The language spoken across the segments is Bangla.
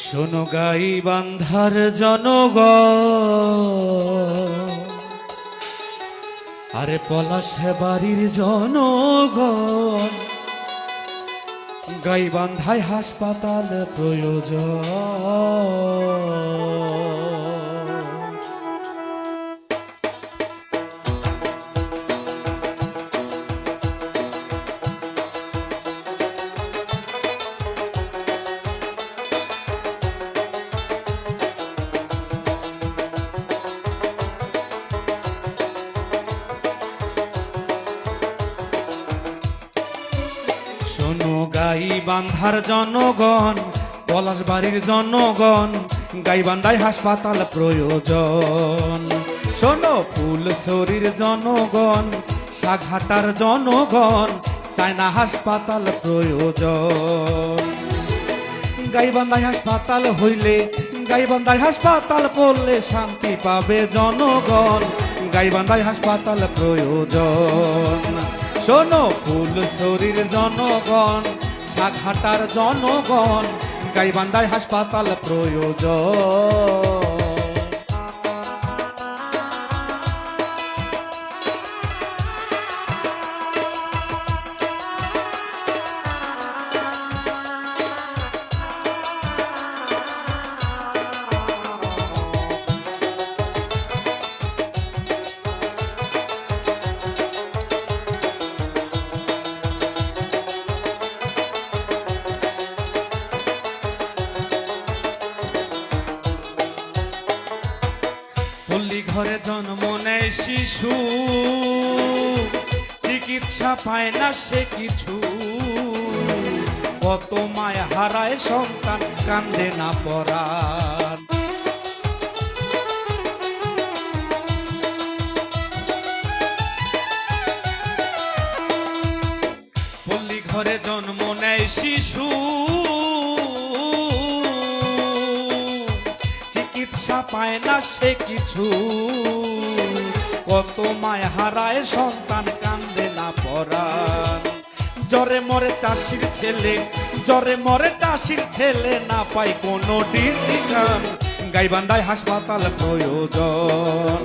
শোনো গাইবান্ধার জনগণ, আরে পলাশ বাড়ির জনগণ, গাইবান্ধায় হাসপাতাল প্রয়োজন। শোনো গাইবান্ধার জনগণ, পলাশ বাড়ির জনগণ, গাইবান্ধায় হাসপাতাল প্রয়োজন। শোনো ফুলছড়ির জনগণ, সাঘাটার জনগণ, চায়না হাসপাতাল প্রয়োজন। গাইবান্ধায় হাসপাতাল হইলে, গাইবান্ধায় হাসপাতাল পড়লে শান্তি পাবে জনগণ, গাইবান্ধায় হাসপাতাল প্রয়োজন। শোনো ফুলছড়ির জনগণ, সাঘাটার জনগণ, গাইবান্ধায় হাসপাতাল প্রয়োজন। পল্লী ঘরে জন্ম নেয় শিশু, চিকিৎসা পায় না সে কিছু, কত মায় হারায় সন্তান, কান্দে না পরাণ। পল্লী ঘরে জন্ম নেয় শিশু, চিকিৎসা পায় না সে কিছু, কত মায় হারায় সন্তান, কান্দে না পরাণ। জ্বরে মরে চাষির ছেলে, জ্বরে মরে চাষির ছেলে, না পায় কোনো ডিসিশন, গাইবান্ধায় হাসপাতাল প্রয়োজন।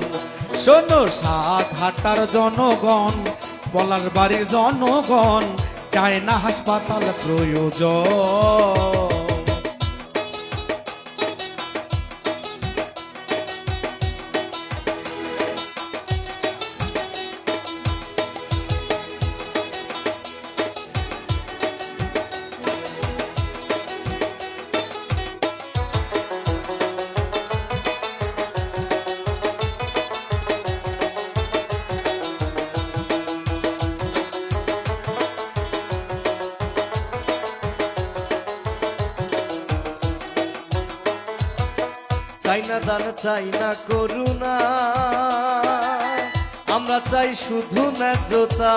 শোনো সাঘাটার জনগণ, পলাশ বাড়ির জনগণ, চায়না হাসপাতাল প্রয়োজন। চাইনা দান চাই না করুণা, আমরা চাই শুধু ন্যায্যতা,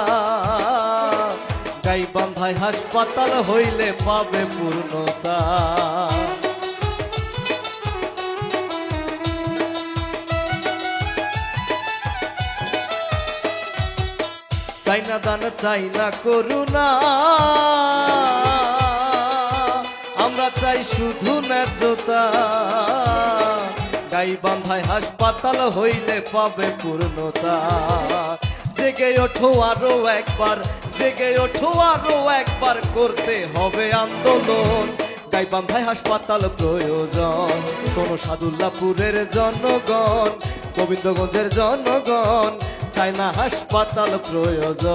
গাইবান্ধায় হাসপাতাল হইলে পাবে পূর্ণতা। চাইনা দান চাই না করুণা, আমরা চাই শুধু ন্যায্যতা, গাইবান্ধায় হাসপাতাল হইলে পাবে পূর্ণতা। জেগে ওঠো আরো একবার, জেগে ওঠো আরো একবার, করতে হবে আন্দোলন, গাইবান্ধায় হাসপাতাল প্রয়োজন। শোনো সাদুল্লাপুরের জনগণ, গোবিন্দগঞ্জের জনগণ, চায়না হাসপাতাল প্রয়োজন।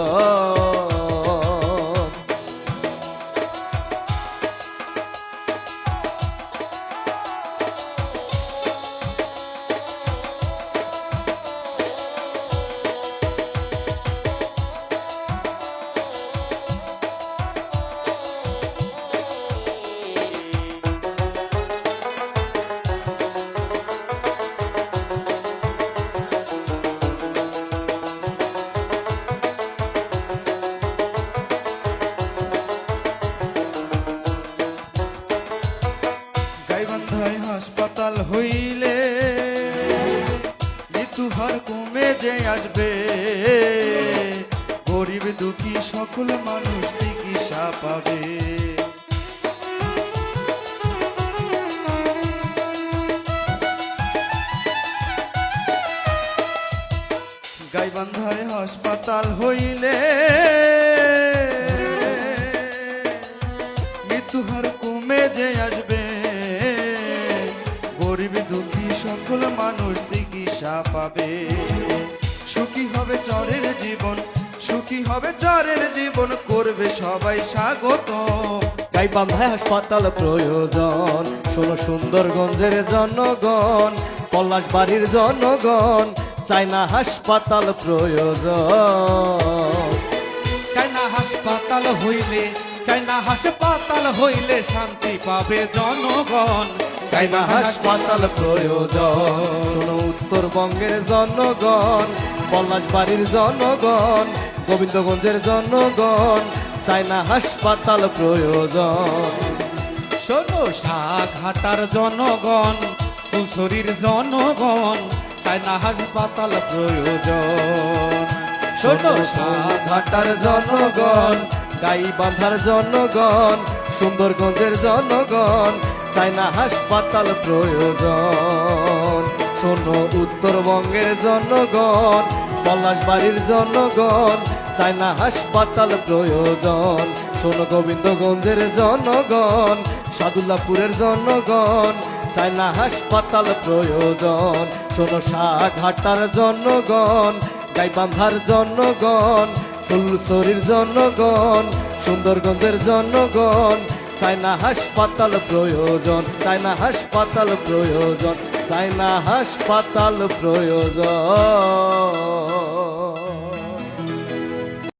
গাইবান্ধায় হাসপাতাল হইলে মৃত্যুহার কমে যে আসবে, গরিব দুঃখী সকল মানুষ চিকিৎসা পাবে। গাইবান্ধায় হাসপাতাল হইলে মৃত্যুহার কমে যে আসবে, গরিব দুঃখী সকল মানুষ চিকিৎসা পাবে। সুখী হবে চরের জীবন, সুখী হবে চরের জীবন, করবে সবাই স্বাগত। গাইবান্ধায় হাসপাতাল প্রয়োজন, শোনো সুন্দরগঞ্জের জনগণ, পলাশবাড়ির জনগণ, চাই না হাসপাতাল প্রয়োজন। চাই না হাসপাতাল হইলে, চাই না হাসপাতাল হইলে শান্তি পাবে জনগণ। চাই না হাসপাতাল প্রয়োজন, শোনো উত্তরবঙ্গের জনগণ, পলাশবাড়ির জনগণ, গোবিন্দগঞ্জের জনগণ, চাই না হাসপাতাল প্রয়োজন। শোনো সাঘাটার জনগণ, ফুলছড়ির জনগণ, চাই না হাসপাতাল প্রয়োজন। শোনো ঘাটার জনগণ, গাইবান্ধার জনগণ, সুন্দরগঞ্জের জনগণ, চাই না হাসপাতাল প্রয়োজন। শোনো উত্তরবঙ্গের জনগণ, পলাশবাড়ির জনগণ, চাই না হাসপাতাল প্রয়োজন। শোনো গোবিন্দগঞ্জের জনগণ, সাদুল্লাপুরের জনগণ, চাই না হাসপাতাল প্রয়োজন। শোনো সাঘাটার জনগণ, গাইবান্ধার জনগণ, ফুলছড়ির জনগণ, সুন্দরগঞ্জের জনগণ, চাই না হাসপাতাল প্রয়োজন, চাই না হাসপাতাল প্রয়োজন, চাই না হাসপাতাল প্রয়োজন।